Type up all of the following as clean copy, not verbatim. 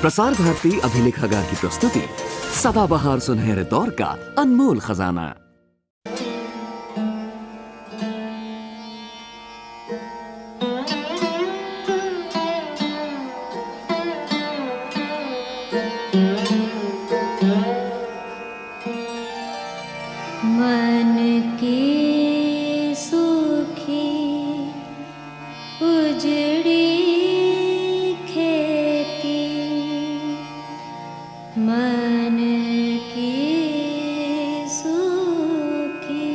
प्रसार भारती अभिलेखागार की प्रस्तुति सदाबहार सुनहरे दौर का अनमोल खजाना। मन की सूखी उजड़ी खेती, मन की सूखी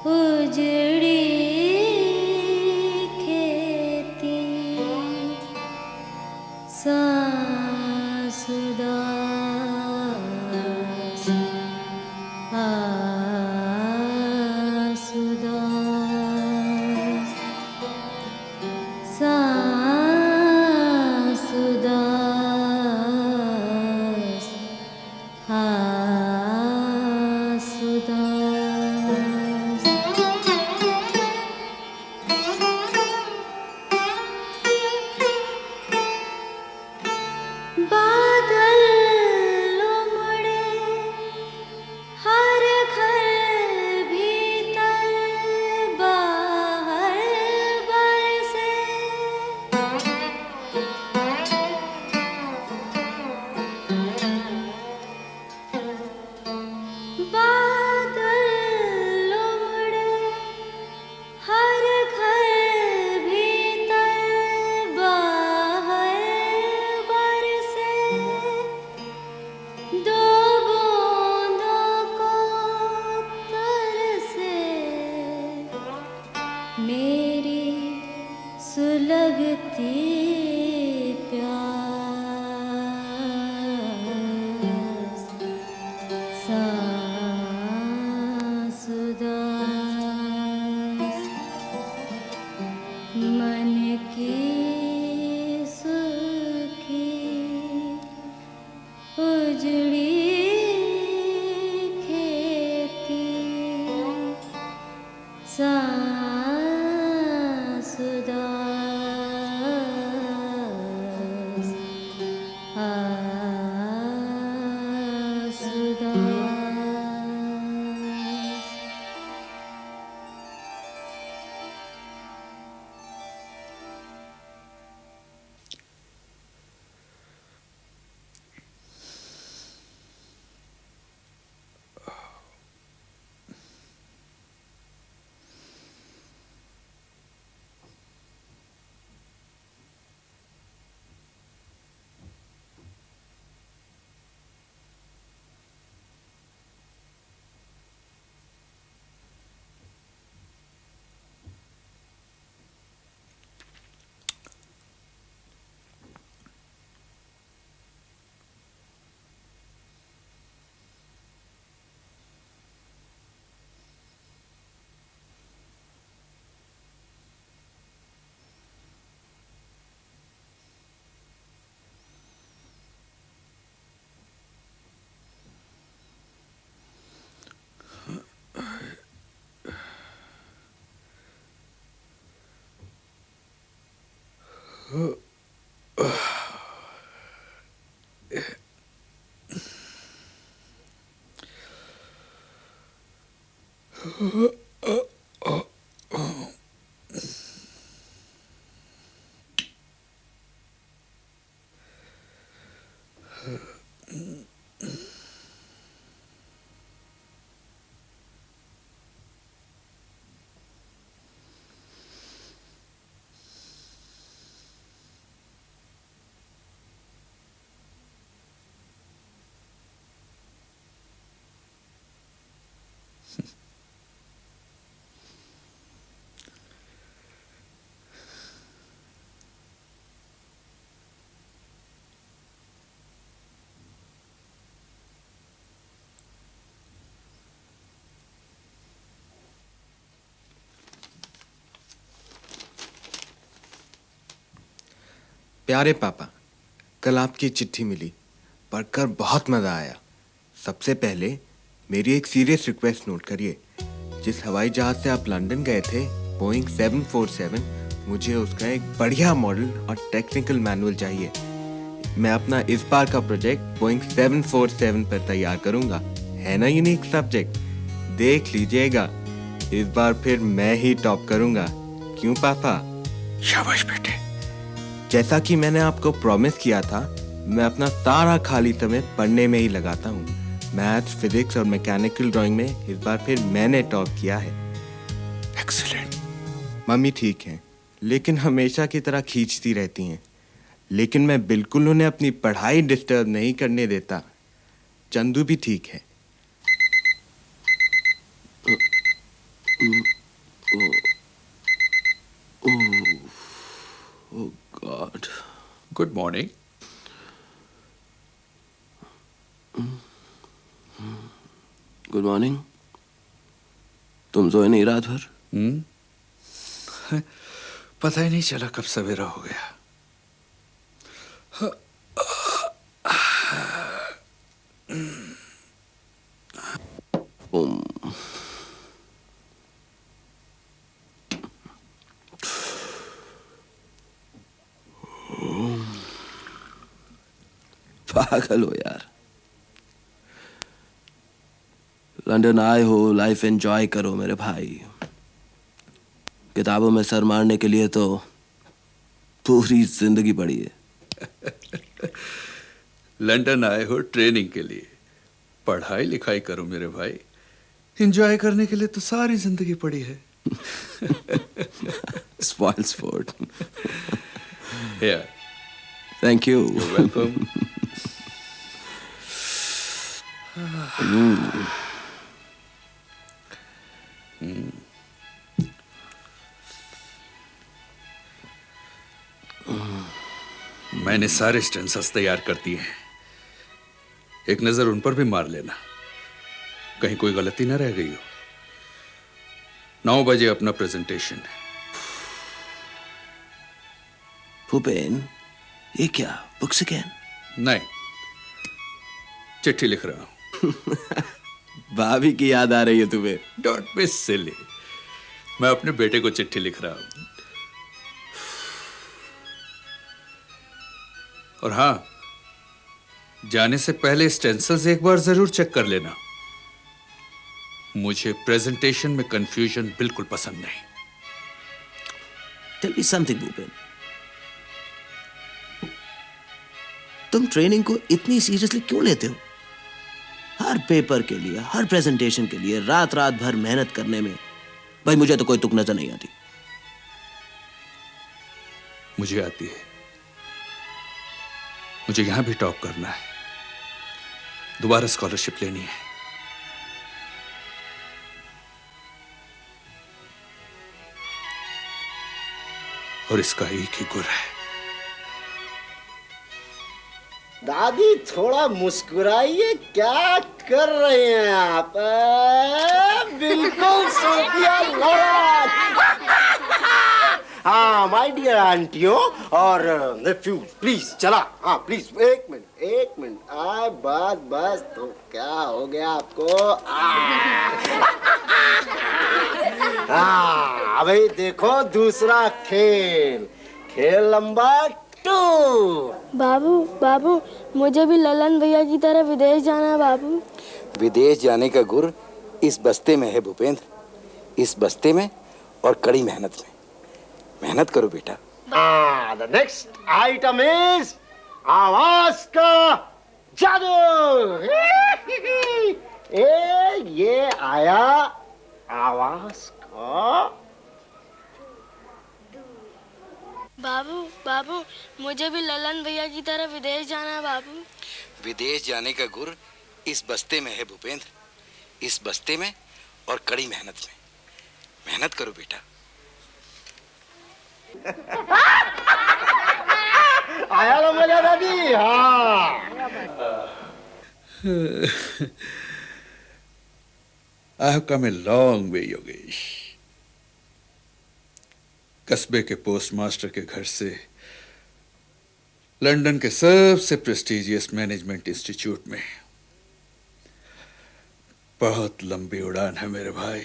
उजड़ी खेती, सासुदास आसुदास, सासुदास आसुदास। बादल उमड़े हर घर भीतर बाहर बरसे, बादल उमड़े हर घर भीतर बाहर बरसे, दो बूंदों को तरसे मेरी सुलगती प्यास, सासुदास मन की सूखी उजड़ी खेती, सासुदास आसुदास। प्यारे पापा, कल आपकी चिट्ठी मिली, पढ़कर बहुत मज़ा आया। सबसे पहले मेरी एक सीरियस रिक्वेस्ट नोट करिए। जिस हवाई जहाज़ से आप लंदन गए थे, बोइंग 747, मुझे उसका एक बढ़िया मॉडल और टेक्निकल मैनुअल चाहिए। मैं अपना इस बार का प्रोजेक्ट बोइंग 747 पर तैयार करूंगा। है ना यूनिक सब्जेक्ट? देख लीजिएगा, इस बार फिर मैं ही टॉप करूंगा। क्यों पापा? शाबाश बेटे। जैसा कि मैंने आपको प्रॉमिस किया था, मैं अपना सारा खाली समय पढ़ने में ही लगाता हूँ। मैथ्स, फिजिक्स और मैकेनिकल ड्राइंग में इस बार फिर मैंने टॉप किया है। एक्सीलेंट। मम्मी ठीक हैं, लेकिन हमेशा की तरह खींचती रहती हैं। लेकिन मैं बिल्कुल उन्हें अपनी पढ़ाई डिस्टर्ब नहीं करने देता। चंदू भी ठीक है। God. Good morning. Good morning. तुम सोए नहीं रात भर? पता ही नहीं चला कब सवेरा हो गया। पागल हो यार। लंदन आए हो, लाइफ एंजॉय करो मेरे भाई। किताबों में सर मारने के लिए तो पूरी जिंदगी पड़ी है। लंदन आए हो ट्रेनिंग के लिए, पढ़ाई लिखाई करो मेरे भाई। एंजॉय करने के लिए तो सारी जिंदगी पड़ी है। Spoil sport. Here, thank you. you're welcome. मैंने सारे स्टेंसल्स तैयार कर दिए हैं। एक नजर उन पर भी मार लेना, कहीं कोई गलती ना रह गई हो। 9 बजे अपना प्रेजेंटेशन है। भूपेन, ये क्या बुक्स अगेन? नहीं, चिट्ठी लिख रहा हूं। भाभी की याद आ रही है तुम्हें? Don't be silly. मैं अपने बेटे को चिट्ठी लिख रहा हूं। और हां, जाने से पहले स्टेंसल्स एक बार जरूर चेक कर लेना। मुझे प्रेजेंटेशन में कंफ्यूजन बिल्कुल पसंद नहीं। टेल मी समथिंग भूपेन, तुम ट्रेनिंग को इतनी सीरियसली क्यों लेते हो? हर पेपर के लिए, हर प्रेजेंटेशन के लिए रात रात भर मेहनत करने में भाई मुझे तो कोई तुक नजर नहीं आती। मुझे आती है। मुझे यहां भी टॉप करना है, दोबारा स्कॉलरशिप लेनी है। और इसका एक ही गुर है। दादी थोड़ा मुस्कुराइए, क्या कर रहे हैं आप? बिल्कुल सोफिया लोरेन। हाँ माय डियर आंटियों और नेफ्यू, प्लीज चला। हाँ प्लीज, एक मिनट। बस तो क्या हो गया आपको? हाँ अभी देखो दूसरा खेल नंबर 2। बाबू मुझे भी ललन भैया की तरह विदेश जाना है बाबू। विदेश जाने का गुर इस बस्ते में है भूपेंद्र, इस बस्ते में और कड़ी मेहनत में। मेहनत करो बेटा। द नेक्स्ट आइटम इज आवाज का जादू। ये आया आवाज का। बाबू मुझे भी ललन भैया की तरह विदेश जाना है बाबू। विदेश जाने का गुर इस बस्ते में है भूपेंद्र, इस बस्ते में और कड़ी मेहनत में। मेहनत करो बेटा। आया ना मजा दादी? हाँ। I have come a long way, Yogesh. कस्बे के पोस्टमास्टर के घर से लंदन के सबसे प्रेस्टिजियस मैनेजमेंट इंस्टीट्यूट में। बहुत लंबी उड़ान है मेरे भाई,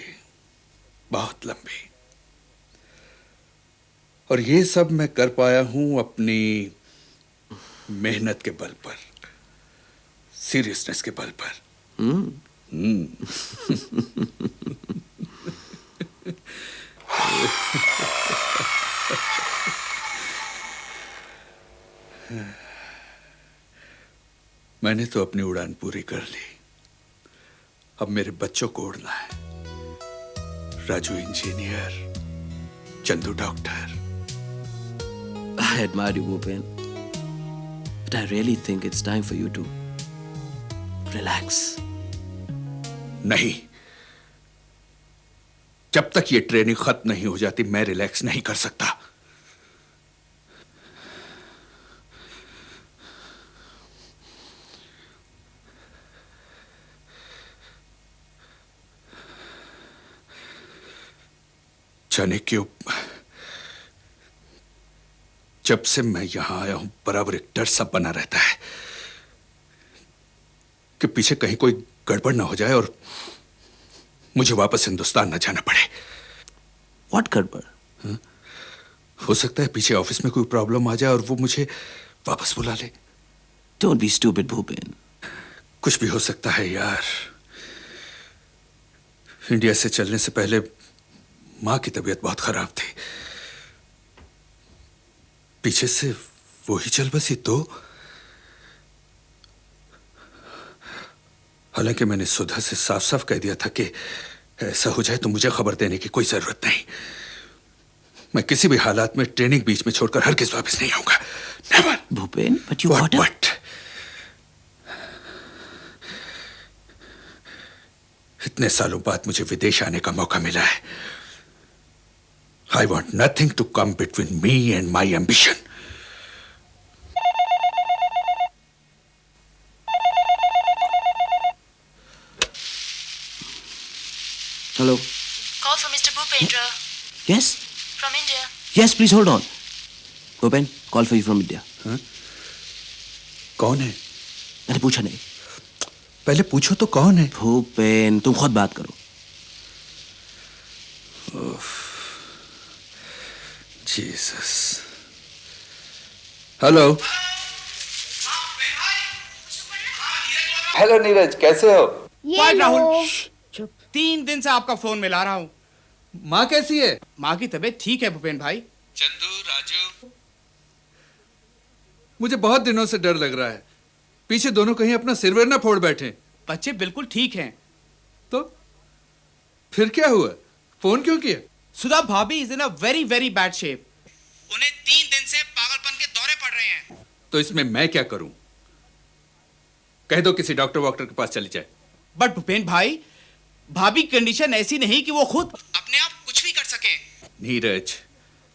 बहुत लंबी। और ये सब मैं कर पाया हूं अपनी मेहनत के बल पर, सीरियसनेस के बल पर। मैंने तो अपनी उड़ान पूरी कर ली। अब मेरे बच्चों को उड़ना है। Raju engineer, Chandu doctor. I admire you, Bhupen. But I really think it's time for you to relax. नहीं, जब तक ये ट्रेनिंग खत्म नहीं हो जाती मैं रिलैक्स नहीं कर सकता। जाने क्यों, जब से मैं यहां आया हूं बराबर एक डर सा बना रहता है कि पीछे कहीं कोई गड़बड़ ना हो जाए और मुझे वापस हिंदुस्तान ना जाना पड़े। What गड़बड़? हो सकता है पीछे ऑफिस में कोई प्रॉब्लम आ जाए और वो मुझे वापस बुला ले। Don't be stupid, Bhupen. कुछ भी हो सकता है यार। इंडिया से चलने से पहले मां की तबीयत बहुत खराब थी। पीछे से वो ही चल बसी तो। हालांकि मैंने सुधा से साफ साफ कह दिया था कि ऐसा हो जाए तो मुझे खबर देने की कोई जरूरत नहीं। मैं किसी भी हालात में ट्रेनिंग बीच में छोड़कर हरगिज़ वापस नहीं आऊंगा। Never. Bhupen, but you What? got What? इतने सालों बाद मुझे विदेश आने का मौका मिला है। I want nothing to come between me and my ambition. Hello. Call for Mr. Bhupendra Yes? from India. Yes, please hold on. Bhupen, call for you from India. कौन है? मैंने पूछा नहीं। पहले पूछो तो कौन है? भूपेन, तुम खुद बात करो। जीसस। हेलो। हेलो नीरज, कैसे हो? भाई राहुल, 3 दिन से आपका फोन मिला रहा हूँ। माँ कैसी है? माँ की तबीयत ठीक है भूपेन भाई। चंदू, राजू, मुझे बहुत दिनों से डर लग रहा है पीछे दोनों कहीं अपना सिरवर ना फोड़ बैठे। बच्चे बिल्कुल ठीक हैं। तो फिर क्या हुआ? फोन क्यों किया? सुधा भाभी is in a very very bad shape. उन्हें 3 दिन से पागलपन के दौरे पड़ रहे हैं। तो इसमें मैं क्या करूं? कह दो किसी डॉक्टर वॉक्टर के पास चली जाए। बट भूपेन भाई, भाभी की कंडीशन ऐसी नहीं कि वो खुद अपने आप कुछ भी कर सके। नीरज,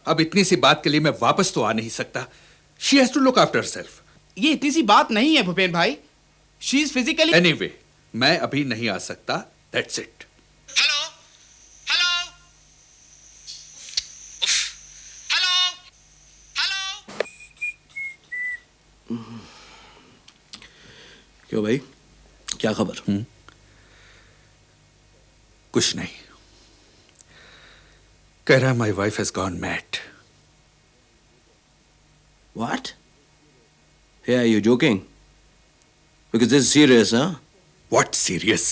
अब इतनी सी बात के लिए मैं वापस तो आ नहीं सकता। She has to look after herself. ये इतनी सी बात नहीं है भूपेन भाई। She is physically. एनीवे, मैं अभी नहीं आ सकता। That's it. Hello hello hello hello. क्यों भाई, क्या खबर? कुछ नहीं। कह रहा my wife has gone mad. What? Hey, are you joking? Because this is serious, huh? What serious?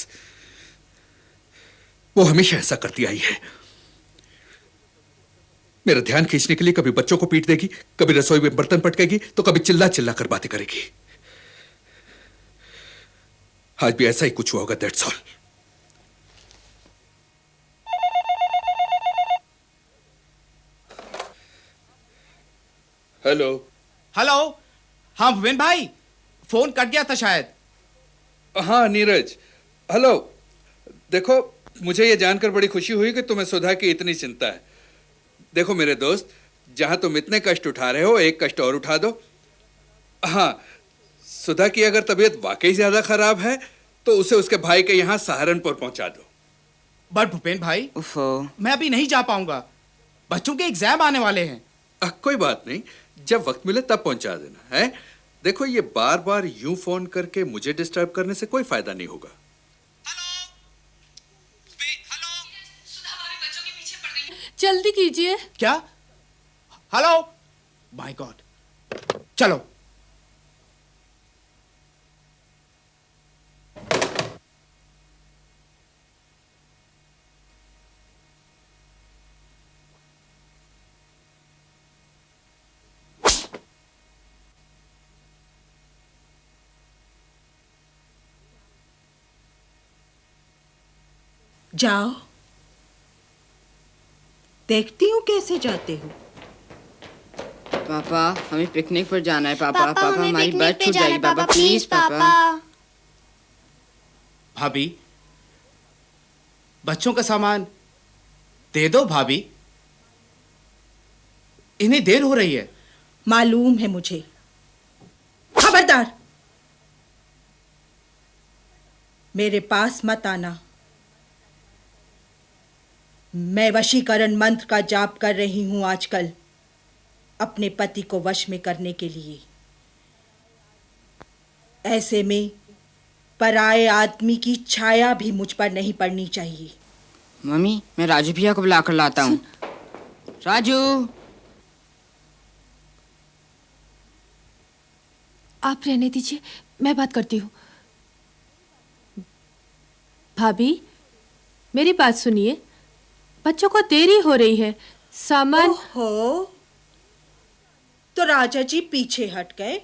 वो हमेशा ऐसा करती आई है। मेरा ध्यान खींचने के लिए कभी बच्चों को पीट देगी, कभी रसोई में बर्तन पटकेगी, तो कभी चिल्ला चिल्ला कर बातें करेगी। आज भी ऐसा ही कुछ हुआ होगा। That's all. हेलो। हेलो। हाँ भूपेन भाई, फोन कट गया था शायद। हाँ नीरज, हेलो। देखो, मुझे ये जानकर बड़ी खुशी हुई कि तुम्हें सुधा की इतनी चिंता है। देखो मेरे दोस्त, जहां तुम इतने कष्ट उठा रहे हो, एक कष्ट और उठा दो। हाँ, सुधा की अगर तबीयत वाकई ज्यादा खराब है तो उसे उसके भाई के यहाँ सहारनपुर पहुंचा दो। बट भूपेन भाई, मैं अभी नहीं जा पाऊंगा। बच्चों के एग्जाम आने वाले हैं। कोई बात नहीं, जब वक्त मिले तब पहुंचा देना है। देखो, ये बार बार यूं फोन करके मुझे डिस्टर्ब करने से कोई फायदा नहीं होगा। जल्दी कीजिए। क्या? हेलो। My God. चलो जाओ, देखती हूँ कैसे जाते हो। पापा हमें पिकनिक पर जाना है। पापा पापा, पापा हमें हमारी पिकनिक बस पे छूट जाना जाएगी। है, पापा पापा, प्लीज पापा। भाभी, बच्चों का सामान दे दो भाभी, इन्हें देर हो रही है। मालूम है मुझे। खबरदार, मेरे पास मत आना। मैं वशीकरण मंत्र का जाप कर रही हूं आजकल, अपने पति को वश में करने के लिए। ऐसे में पराये आदमी की छाया भी मुझ पर नहीं पड़नी चाहिए। मम्मी, मैं राजू भैया को बुला कर लाता हूँ। राजू, आप रहने दीजिए, मैं बात करती हूँ। भाभी, मेरी बात सुनिए, बच्चों को देरी हो रही है, सामान। ओहो, तो राजा जी पीछे हट गए,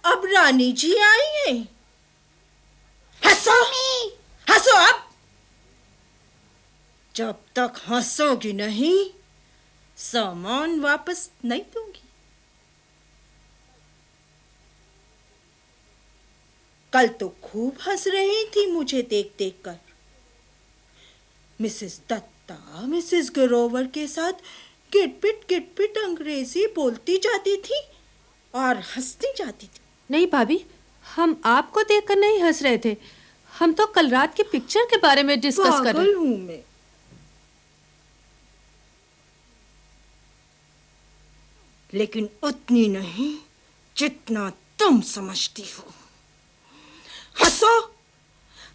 अब रानी जी आई हैं। हंसो, हंसो अब। जब तक हंसोगी नहीं, सामान वापस नहीं दूंगी। कल तो खूब हंस रही थी मुझे देख देख कर। मिसेस दत्ता मिसेस ग्रोवर के साथ गिटपिट अंग्रेजी बोलती जाती थी और हंसती जाती थी। नहीं भाभी, हम आपको देखकर नहीं हंस रहे थे, हम तो कल रात की पिक्चर के बारे में डिस्कस कर रहे पागल हूं मैं। लेकिन उतनी नहीं जितना तुम समझती हो। हंसो,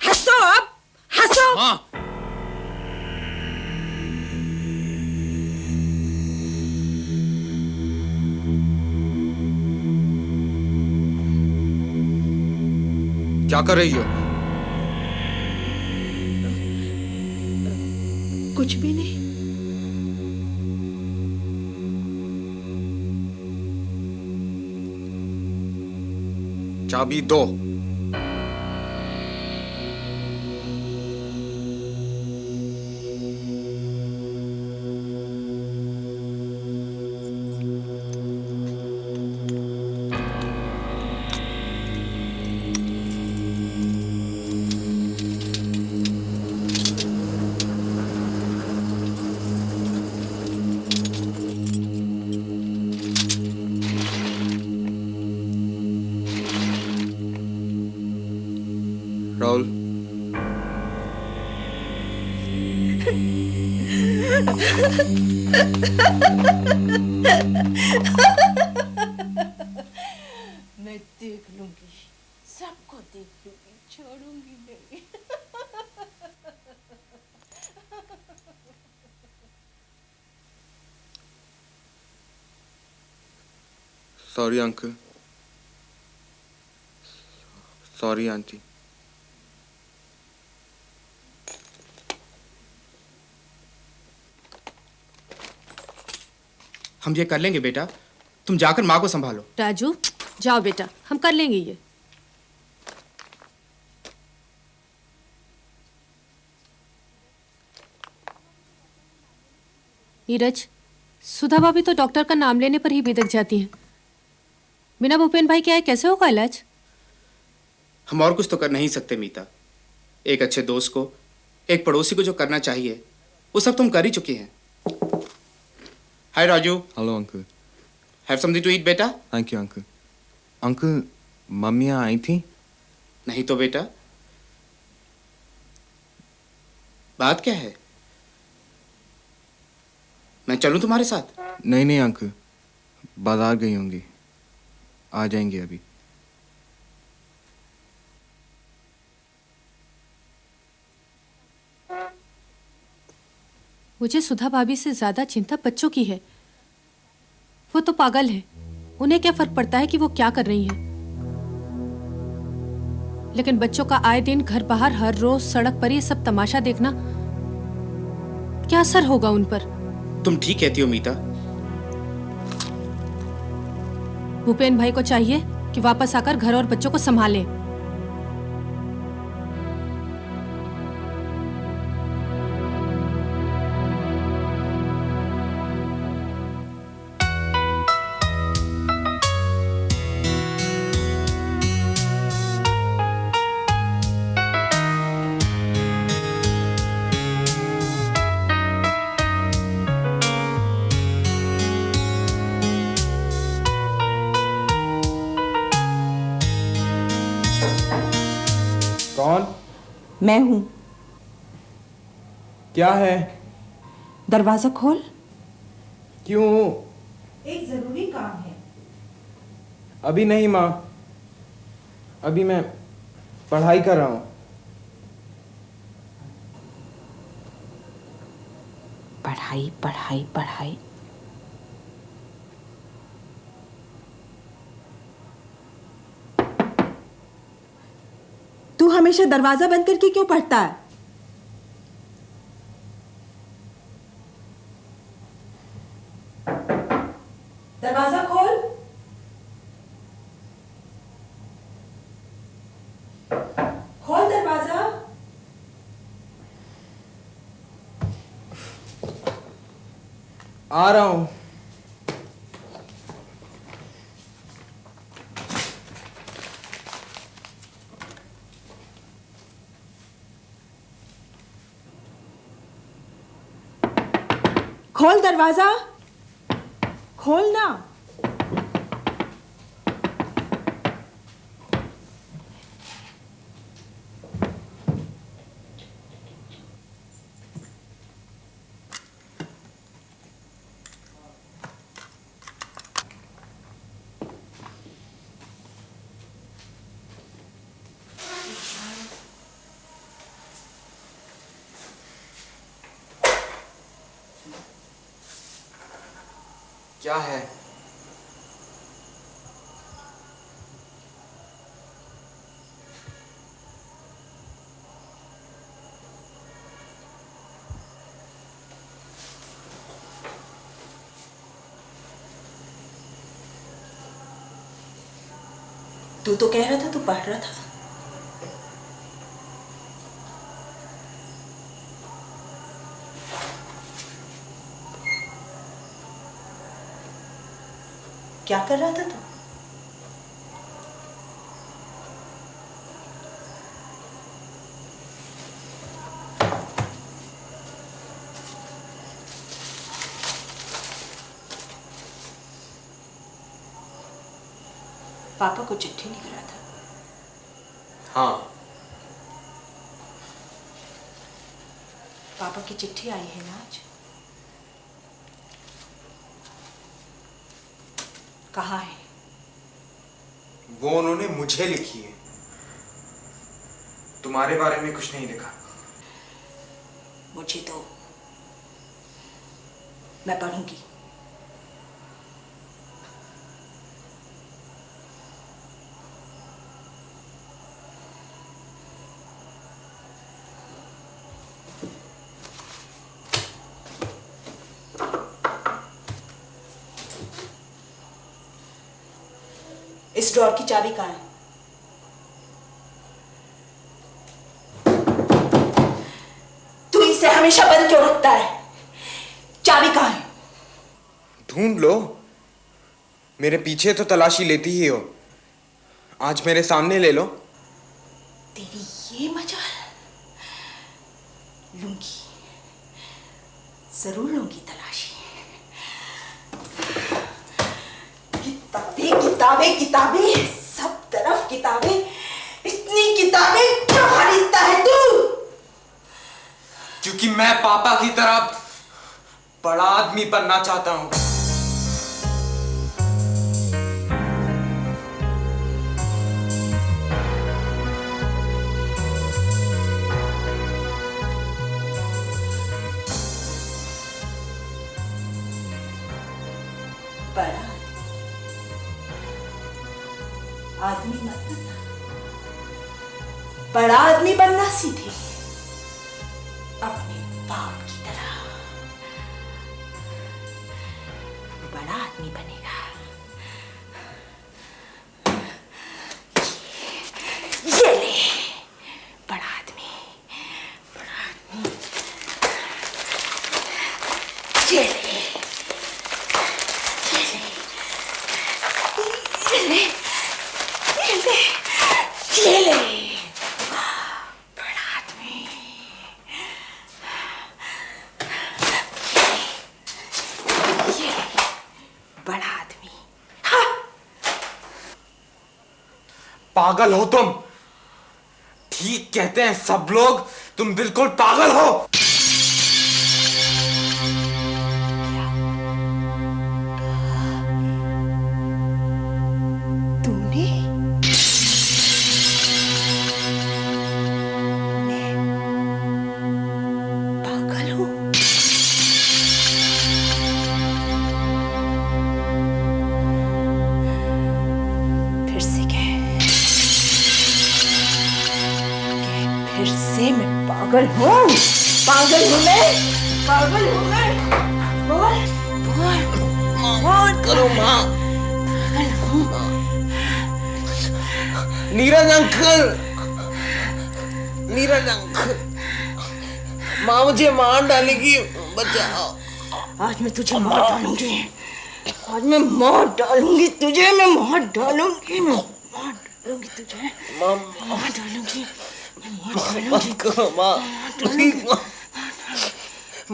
हंसो अब, हंसो। हाँ, क्या कर रही हो? कुछ भी नहीं। चाबी दो। राहुल, मैं देख लूंगी, सबको देख लूंगी, छोड़ूंगी नहीं। Sorry uncle, sorry aunty. हम ये कर लेंगे बेटा, तुम जाकर माँ को संभालो। राजू, जाओ बेटा, हम कर लेंगे ये। नीरज, सुधा भाभी तो डॉक्टर का नाम लेने पर ही बिदक जाती हैं। बिना भूपेन भाई के आए कैसे होगा इलाज? हम और कुछ तो कर नहीं सकते मीता। एक अच्छे दोस्त को, एक पड़ोसी को जो करना चाहिए वो सब तुम कर ही चुकी हैं। Hi Raju. Hello uncle. Have something to eat बेटा? Thank you uncle. Uncle, mummy आई थी? नहीं तो बेटा, बात क्या है? मैं चलूं तुम्हारे साथ? नहीं नहीं अंकल, बाजार गई होंगी, आ जाएंगी अभी। मुझे सुधा भाभी से ज्यादा चिंता बच्चों की है। वो तो पागल है, उन्हें क्या फर्क पड़ता है कि वो क्या कर रही हैं। लेकिन बच्चों का आए दिन घर बाहर हर रोज सड़क पर ये सब तमाशा देखना, क्या असर होगा उन पर? तुम ठीक कहती हो मीता। भूपेन भाई को चाहिए कि वापस आकर घर और बच्चों को संभालें। मैं हूं। क्या है? दरवाजा खोल। क्यों? एक जरूरी काम है। अभी नहीं माँ, अभी मैं पढ़ाई कर रहा हूँ। पढ़ाई पढ़ाई पढ़ाई। तू हमेशा दरवाजा बंद करके क्यों पढ़ता है? दरवाजा खोल। खोल दरवाजा। आ रहा हूँ। खोल दरवाजा, खोल ना। क्या है? तू तो कह रहा था तू पढ़ रहा था। क्या कर रहा था तू? पापा को चिट्ठी लिख रहा था। हाँ। पापा की चिट्ठी आई है ना आज? कहाँ है? वो उन्होंने मुझे लिखी है, तुम्हारे बारे में कुछ नहीं लिखा। मुझे तो, मैं पढ़ूंगी। इस ड्रॉर की चाबी कहाँ है? तू इसे हमेशा बंद क्यों रखता है? चाबी कहाँ है? ढूंढ लो, मेरे पीछे तो तलाशी लेती ही हो, आज मेरे सामने ले लो। तेरी ये मजाल। लूंगी, जरूर लूंगी तलाशी। किताबें किताबें किताबें, सब तरफ किताबें। इतनी किताबें क्यों खरीदता है तू? क्योंकि मैं पापा की तरह बड़ा आदमी बनना चाहता हूँ। बड़ा आदमी मत बनना, बड़ा आदमी बनना सीधे अपने बाप की तरह बड़ा आदमी बनेगा। ये ले, बड़ा आदमी, बड़ा आदमी। ये ले, ये ले, ये ले, ये ले, बड़ा आदमी। ये ले, बड़ा आदमी। हाँ। पागल हो तुम? ठीक कहते हैं सब लोग, तुम बिल्कुल पागल हो। तूने पागल हो? फिर से कह, फिर से मैं पागल हूँ। पागल हूँ मैं, पागल हूँ मैं। बोल बोल बोल करो माँ। पागल हूँ। नीरज अंकल, नीरज अंकल, माँ मुझे मार डालेगी, बचाओ। आज मैं तुझे मार डालूंगी। आज मैं मार डालूंगी तुझे। मैं मार डालूंगी। मैं मार डालूंगी तुझे। माँ मार डालूंगी। मत करो माँ, प्लीज माँ,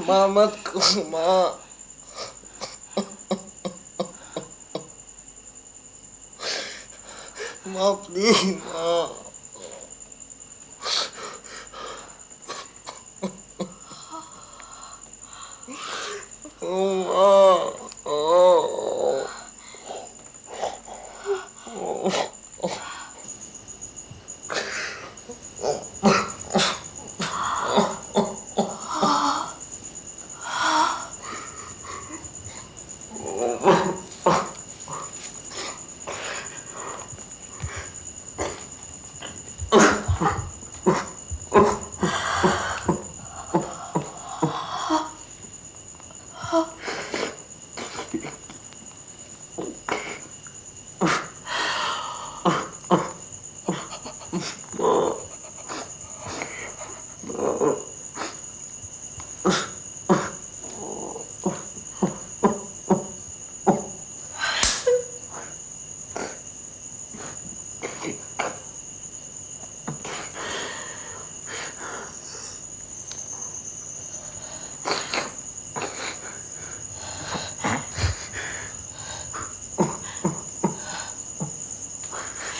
माँ मत करो माँ। माँ प्लीज माँ।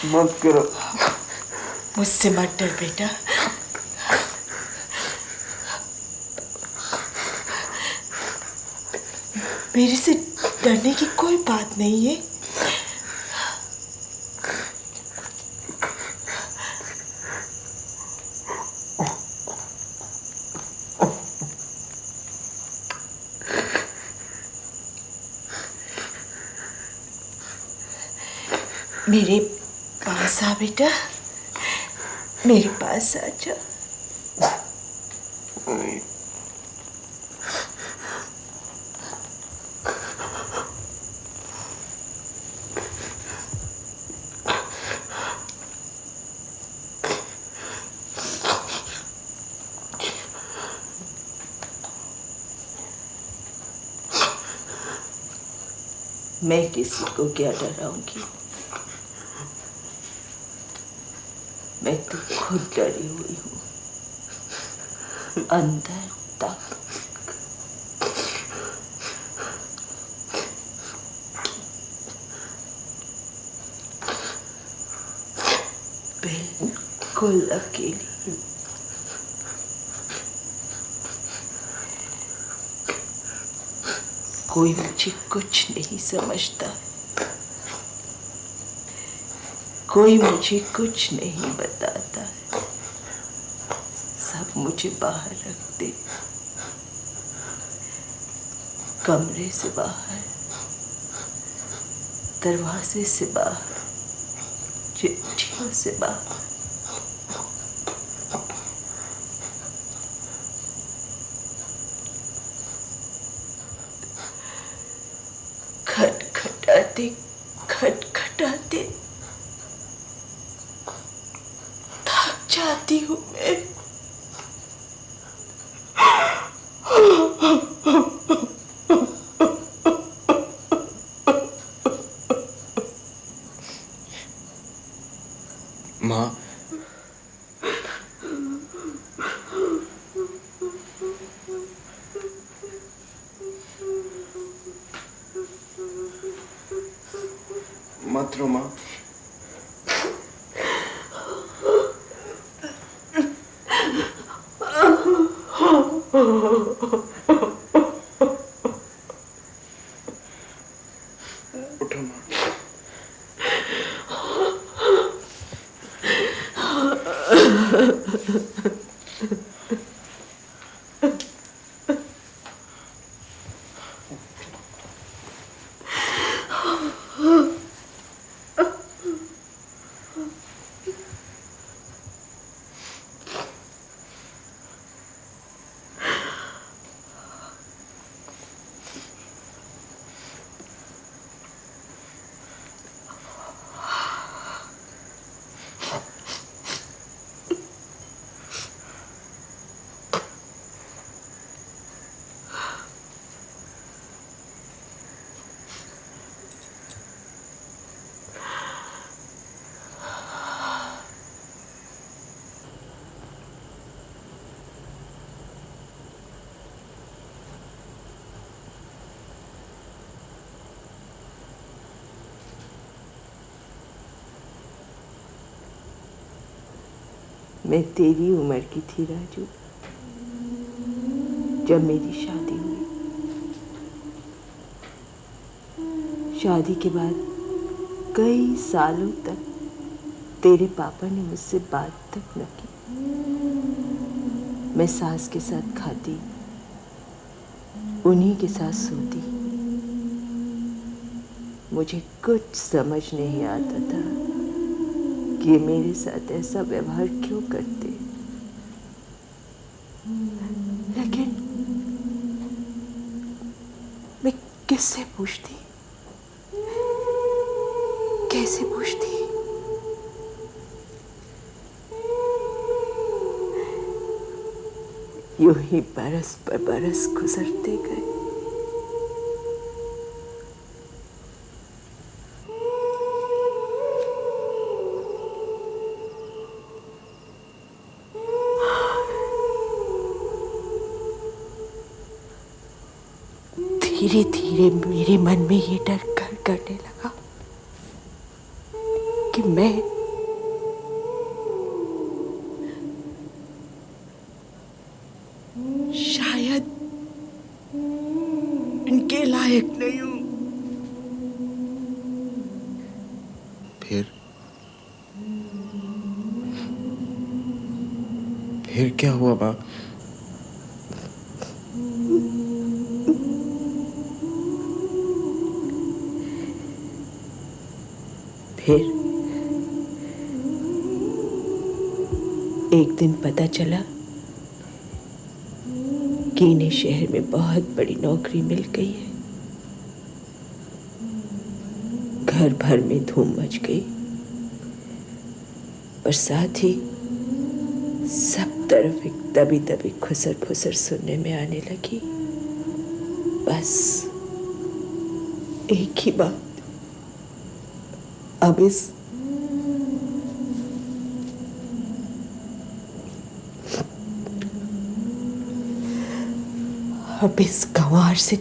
मत करो। मुझसे मत डर बेटा। मेरे से डरने की कोई बात नहीं है। मेरे पास आ बेटा, मेरे पास आ जा। मैं किसी को क्या डराऊंगी? मैं तो खुद डरी हुई हूँ अंदर तक। बिल्कुल अकेली। कोई मुझे कुछ नहीं समझता, कोई मुझे कुछ नहीं बताता। सब मुझे बाहर रख दे, कमरे से बाहर, दरवाजे से बाहर, चिट्ठियों से बाहर। खटखटाते खटखटाते थक जाती हूँ मैं। माँ, मत रो माँ। उठो माँ। मैं तेरी उम्र की थी राजू, जब मेरी शादी हुई। शादी के बाद कई सालों तक तेरे पापा ने मुझसे बात तक न की। मैं सास के साथ खाती, उन्हीं के साथ सोती। मुझे कुछ समझ नहीं आता था कि ये मेरे साथ ऐसा व्यवहार क्यों करते। लेकिन मैं किससे पूछती, कैसे पूछती? यूं ही बरस पर बरस गुजरते गए। धीरे धीरे मेरे मन में ये डर घर करने लगा कि मैं शायद इनके लायक नहीं हूं। फिर क्या हुआ माँ? फिर एक दिन पता चला कि इन्हें शहर में बहुत बड़ी नौकरी मिल गई है। घर भर में धूम मच गई और साथ ही सब तरफ एक दबी दबी खुसर फुसर सुनने में आने लगी। बस एक ही बात, अब इस गंवार से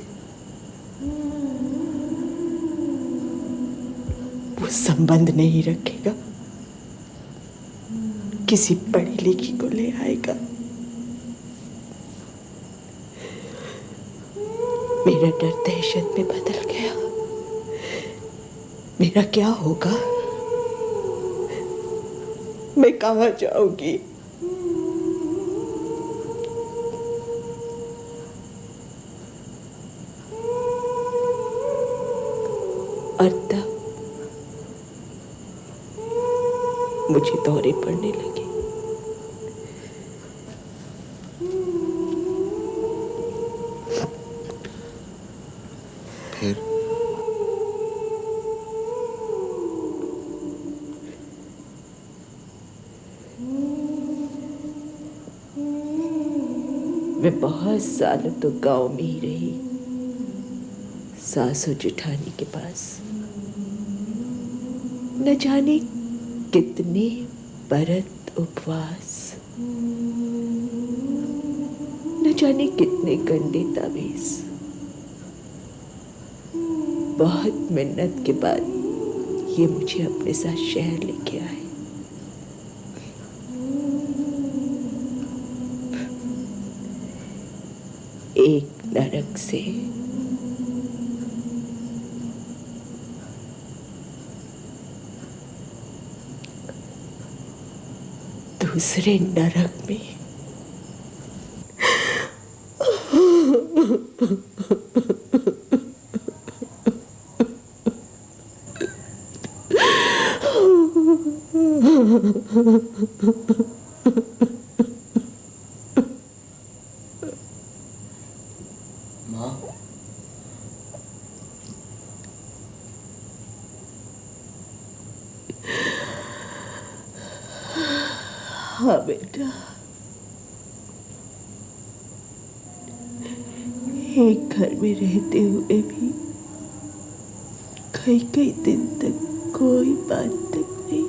वो संबंध नहीं रखेगा, किसी पढ़ी लिखी को ले आएगा। मेरा डर दहशत में बदल गया। मेरा क्या होगा? मैं कहाँ जाऊंगी? और तब मुझे दौरे पड़ने लगे। फिर मैं बहुत सालों तो गांव में ही रही, सास और जेठानी के पास। न जाने कितने व्रत उपवास, न जाने कितने गंदे ताबीज। बहुत मेहनत के बाद ये मुझे अपने साथ शहर लेके आए। एक नरक से दूसरे नरक में। माँ, हाँ बेटा, एक घर में रहते हुए भी कई कई दिन तक कोई बात तक नहीं।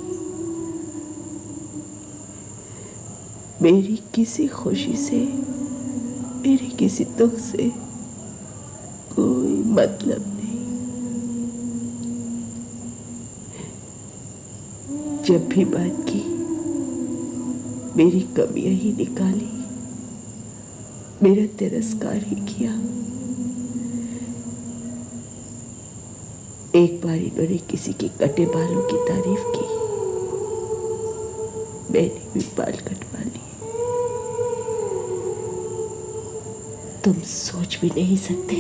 मेरी किसी खुशी से, मेरे किसी दुख से कोई मतलब नहीं। जब भी बात की मेरी कमियां ही निकाली, मेरा तिरस्कार ही किया। एक बार इन्होंने किसी के कटे बालों की तारीफ की, मैंने भी बाल कटवा लिए। तुम सोच भी नहीं सकते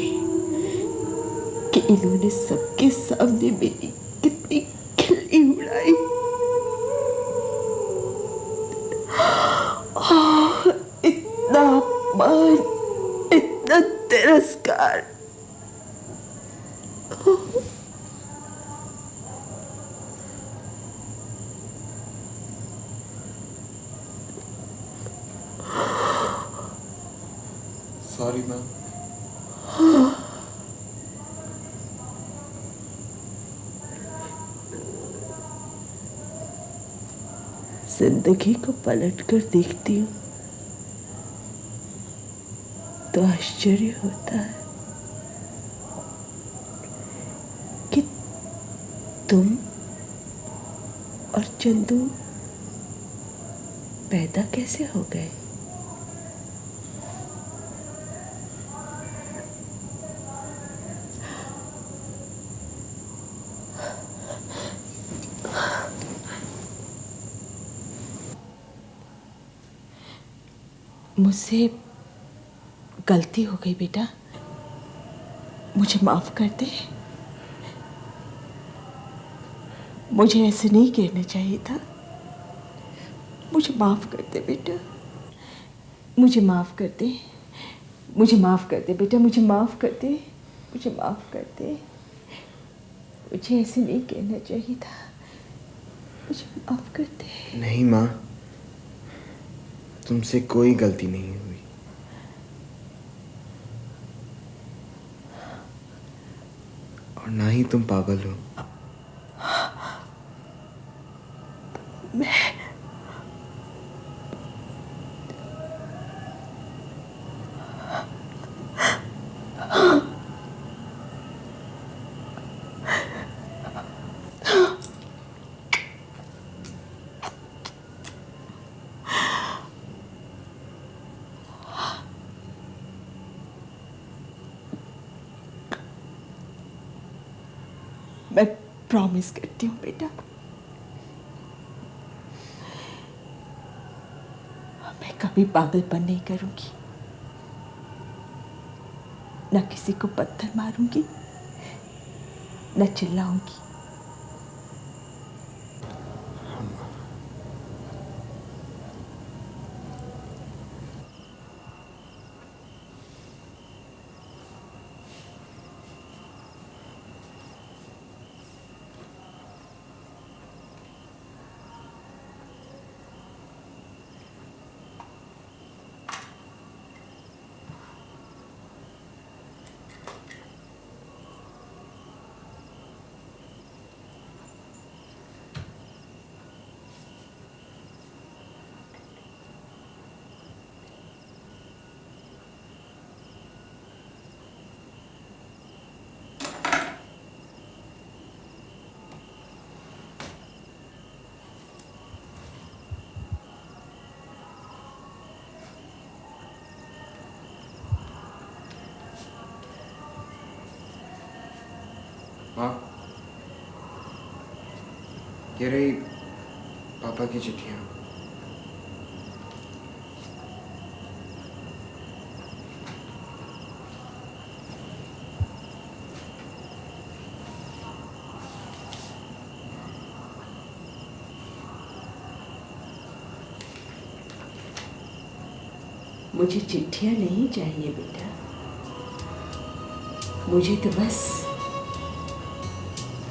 कि इन्होंने सबके सामने मेरी कितनी खिल्ली उड़ाई। इतना अपमान, इतना तिरस्कार। Sorry ma'am. जिंदगी को पलट कर देखती हूँ तो आश्चर्य होता है कि तुम और चंदू पैदा कैसे हो गए। मुझसे गलती हो गई बेटा, मुझे माफ कर दे। मुझे ऐसे नहीं कहना चाहिए था। मुझे माफ कर दे बेटा, मुझे माफ कर दे, मुझे माफ कर दे बेटा, मुझे माफ कर दे, मुझे माफ कर दे। मुझे ऐसे नहीं कहना चाहिए था, मुझे माफ कर दे। नहीं माँ, तुमसे कोई गलती नहीं हुई। और ना ही तुम पागल हो। मैं प्रॉमिस करती हूँ बेटा, मैं कभी पागलपन नहीं करूंगी, न किसी को पत्थर मारूंगी, न चिल्लाऊंगी। हाँ, ये रही पापा की चिट्ठियाँ। मुझे चिट्ठियां नहीं चाहिए बेटा, मुझे तो बस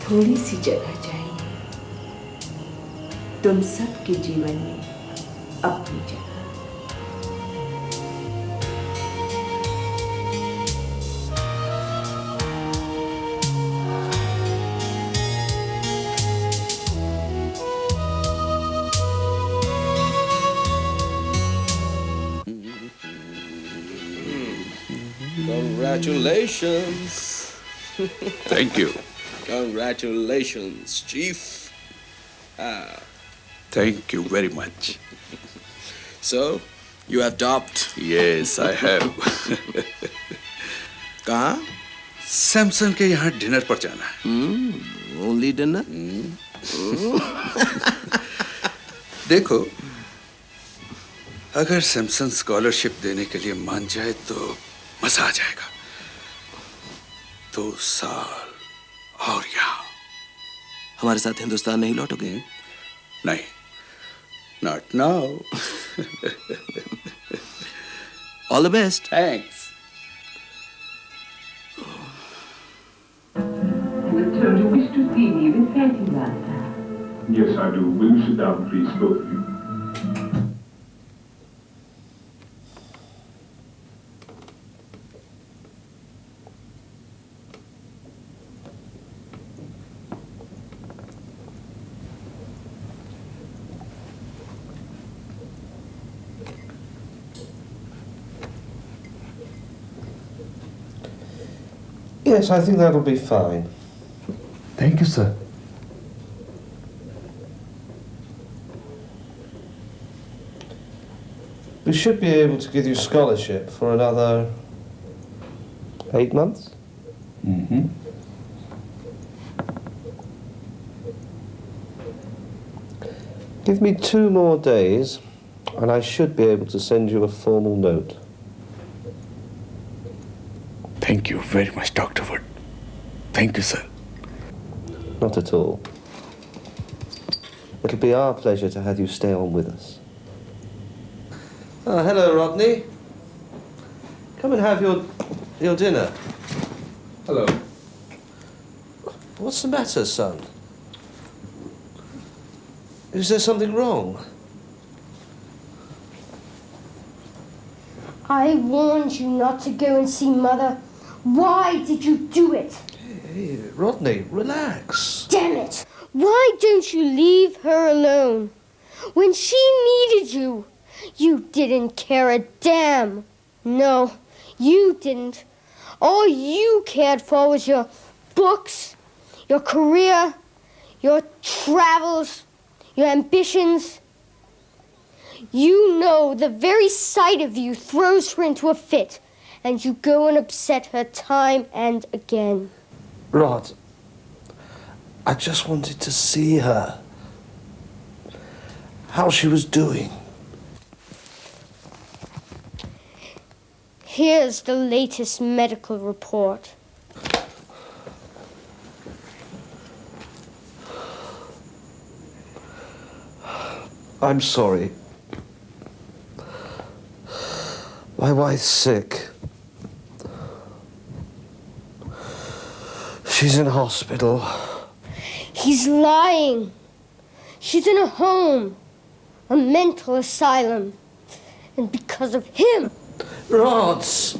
थोड़ी सी जगह चाहिए तुम सबके जीवन में, अपनी जगह। Congratulations. Thank you. Congratulations, Chief. Thank you very much. So, you have topped. Yes I have. कहाँ? सैमसन के यहाँ डिनर पर जाना है. Only dinner? देखो, अगर सैमसन स्कॉलरशिप देने के लिए मान जाए तो मजा आ जाएगा. 2 साल और यहाँ. हमारे साथ हिंदुस्तान नहीं लौटोगे? नहीं, not now. All the best. Thanks. So you wish to see me with Fatima? Yes, I do. Will you sit down, please, both of you? Yes, I think that'll be fine. Thank you, sir. We should be able to give you scholarship for another 8 months. Mm-hmm. Give me 2 more days, and I should be able to send you a formal note. Thank you very much, Dr. Wood. Thank you, sir. Not at all. It'll be our pleasure to have you stay on with us. Hello, Rodney. Come and have your dinner. Hello. What's the matter, son? Is there something wrong? I warned you not to go and see Mother. Why did you do it? Hey, Rodney, relax. Damn it! Why don't you leave her alone? When she needed you, you didn't care a damn. No, you didn't. All you cared for was your books, your career, your travels, your ambitions. You know the very sight of you throws her into a fit, and you go and upset her time and again. Rod, I just wanted to see her. How she was doing. Here's the latest medical report. I'm sorry. My wife's sick. She's in hospital. He's lying. She's in a home, a mental asylum. And because of him... Rods!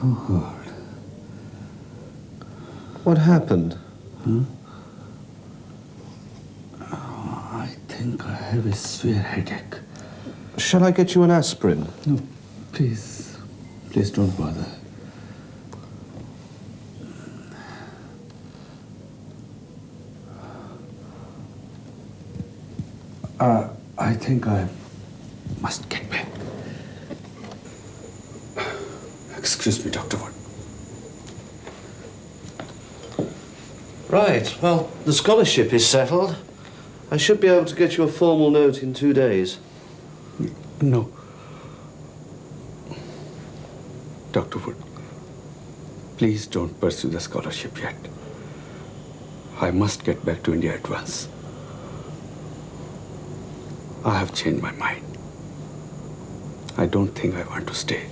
Oh God. What happened? I think I have a severe headache. Shall I get you an aspirin? No, please. Please don't bother. I think I must get back. Excuse me, Dr. Wood. Right, well, the scholarship is settled. I should be able to get you a formal note in 2 days. No. Dr. Wood, please don't pursue the scholarship yet. I must get back to India at once. I have changed my mind. I don't think I want to stay.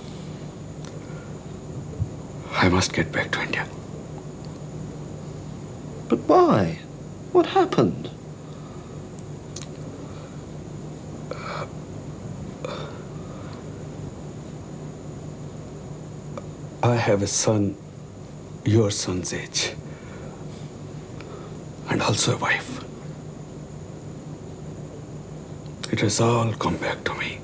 I must get back to India. But why? What happened? I have a son, your son's age, and also a wife. It has all come back to me.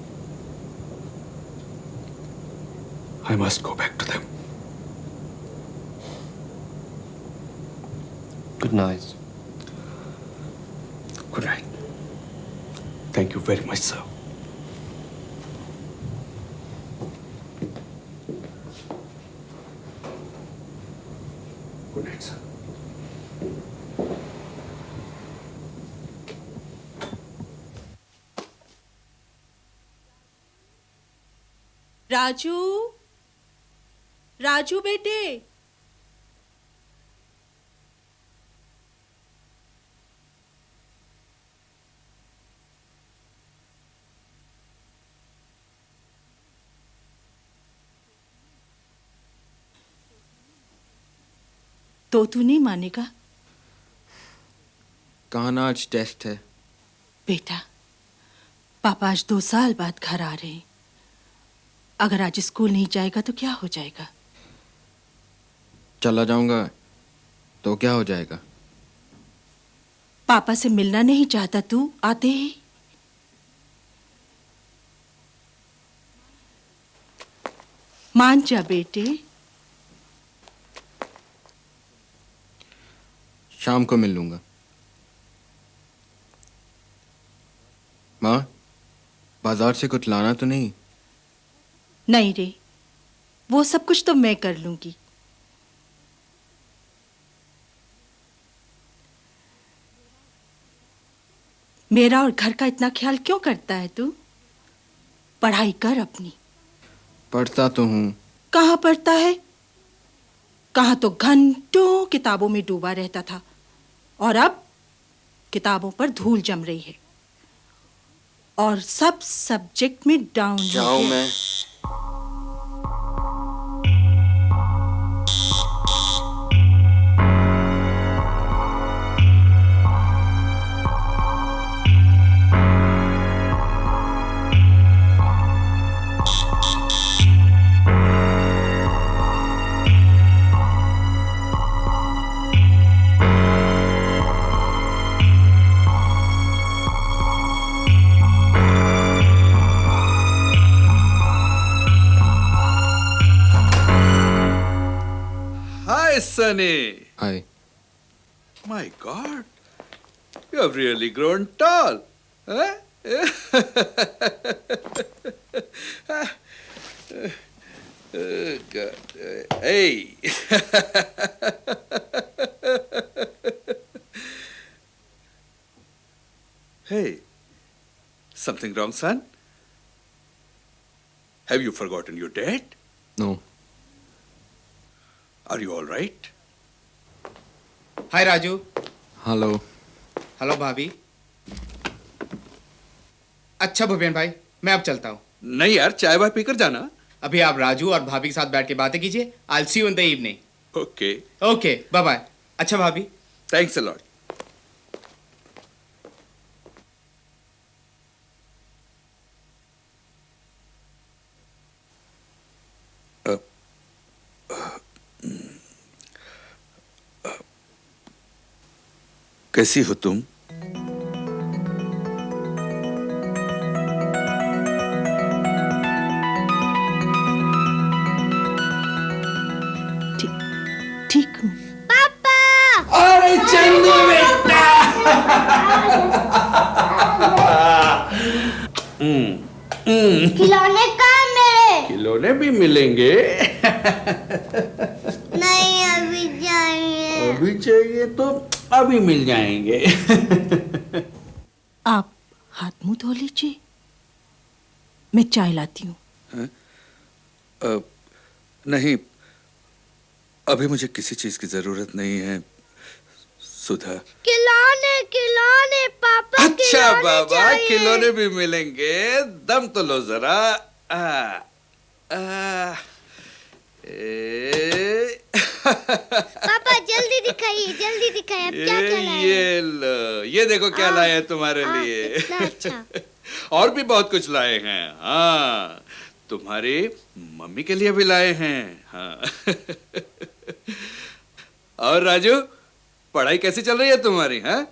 I must go back to them. Good night. Good night. Thank you very much, sir. Good night, sir. Raju, Raju बेटे, तो तू नहीं मानेगा? कहा ना आज test है। बेटा, पापा आज 2 साल बाद घर आ रहे हैं। अगर आज स्कूल नहीं जाएगा तो क्या हो जाएगा? चला जाऊंगा तो क्या हो जाएगा? पापा से मिलना नहीं चाहता तू आते ही? मान जा बेटे। शाम को मिल लूंगा। माँ, बाजार से कुछ लाना तो नहीं? नहीं रे, वो सब कुछ तो मैं कर लूंगी। मेरा और घर का इतना ख्याल क्यों करता है तू? पढ़ाई कर अपनी। पढ़ता तो हूँ। कहाँ पढ़ता है? कहाँ तो घंटों किताबों में डूबा रहता था और अब किताबों पर धूल जम रही है और सब सब्जेक्ट में डाउन हो जाऊँ गया। मैं? Hi, Sonny. Hi. My God, you have really grown tall. Huh? Oh, God. Hey. Hey, something wrong, son? Have you forgotten your dad? No. Are you all right? Hi Raju. Hello. Hello भाभी। अच्छा भूपेन भाई, मैं अब चलता हूँ। नहीं यार, चाय वाय पीकर जाना। अभी आप राजू और भाभी के साथ बैठ के बातें कीजिए। I will see you in the evening. Okay. Okay, bye bye. अच्छा भाभी। Thanks a lot. कैसी हो तुम? ठीक हूँ। अरे चंदू बेटा। खिलौने कहाँ मेरे? खिलौने भी मिलेंगे। नहीं अभी चाहिए। अभी चाहिए तो अभी मिल जाएंगे। आप हाथ मुंह धो लीजिए, मैं चाय लाती हूँ। नहीं, अभी मुझे किसी चीज की जरूरत नहीं है सुधा। खिलौने खिलौने पापा। अच्छा बाबा, खिलौने भी मिलेंगे, दम तो लो जरा। पापा जल्दी दिखाइए अब क्या क्या लाए? ये लो, ये देखो क्या लाए हैं तुम्हारे लिए। इतना अच्छा। और भी बहुत कुछ लाए हैं। हाँ, तुम्हारी मम्मी के लिए भी लाए हैं। हाँ। और राजू, पढ़ाई कैसी चल रही है तुम्हारी? हाँ,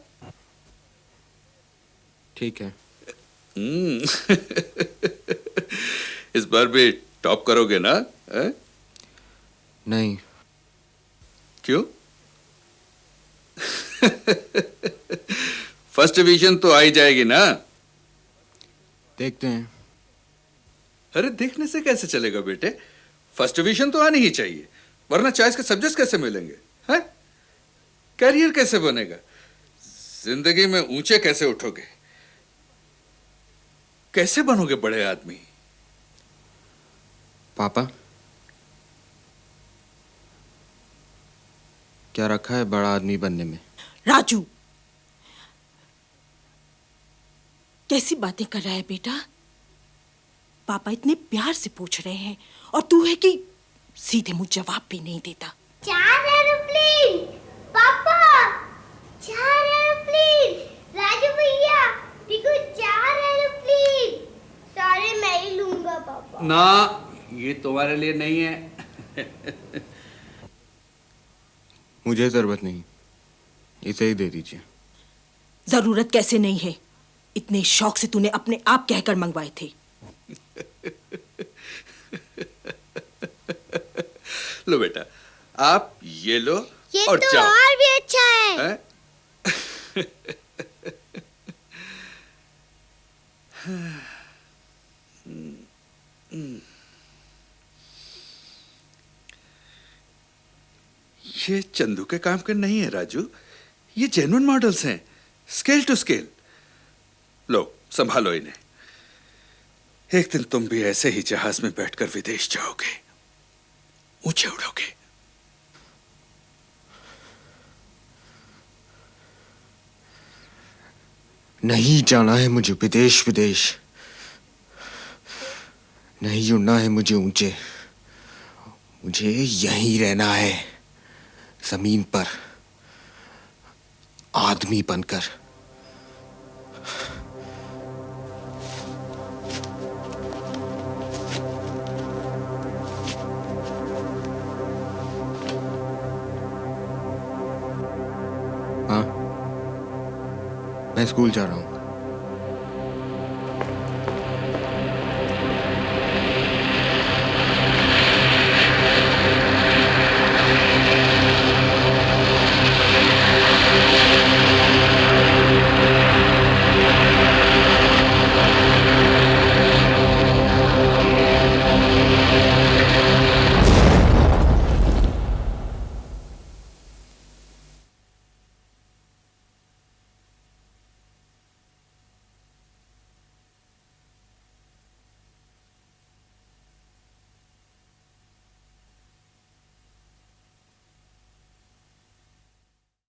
ठीक है। इस बार भी टॉप करोगे ना? है? नहीं। क्यों? फर्स्ट डिवीजन तो आ ही जाएगी ना? देखते हैं। अरे देखने से कैसे चलेगा बेटे? फर्स्ट डिवीजन तो आनी ही चाहिए, वरना चॉइस के सब्जेक्ट्स कैसे मिलेंगे? हैं? करियर कैसे बनेगा? जिंदगी में ऊंचे कैसे उठोगे? कैसे बनोगे बड़े आदमी? पापा, क्या रखा है बड़ा आदमी बनने में? राजू, कैसी बातें कर रहा है बेटा? पापा इतने प्यार से पूछ रहे हैं और तू है कि सीधे मुंह जवाब भी नहीं देता। 4 एरोप्लेन पापा, 4 एरोप्लेन। राजू भैया देखो 4 एरोप्लेन। सारे मैं ही लूंगा पापा। ना, ये तुम्हारे लिए नहीं है। मुझे जरूरत नहीं, इसे ही दे दीजिए। जरूरत कैसे नहीं है? इतने शौक से तूने अपने आप कहकर मंगवाए थे। लो बेटा, आप ये लो ये और तो जाओ। और भी अच्छा है। हैं? ये चंदू के काम के नहीं है राजू, ये जेन्युइन मॉडल्स हैं, स्केल टू स्केल। लो संभालो इन्हें, एक दिन तुम भी ऐसे ही जहाज में बैठकर विदेश जाओगे, ऊंचे उड़ोगे। नहीं जाना है मुझे विदेश विदेश, नहीं उड़ना है मुझे ऊंचे, मुझे यहीं रहना है, जमीन पर आदमी बनकर। हाँ, मैं स्कूल जा रहा हूँ।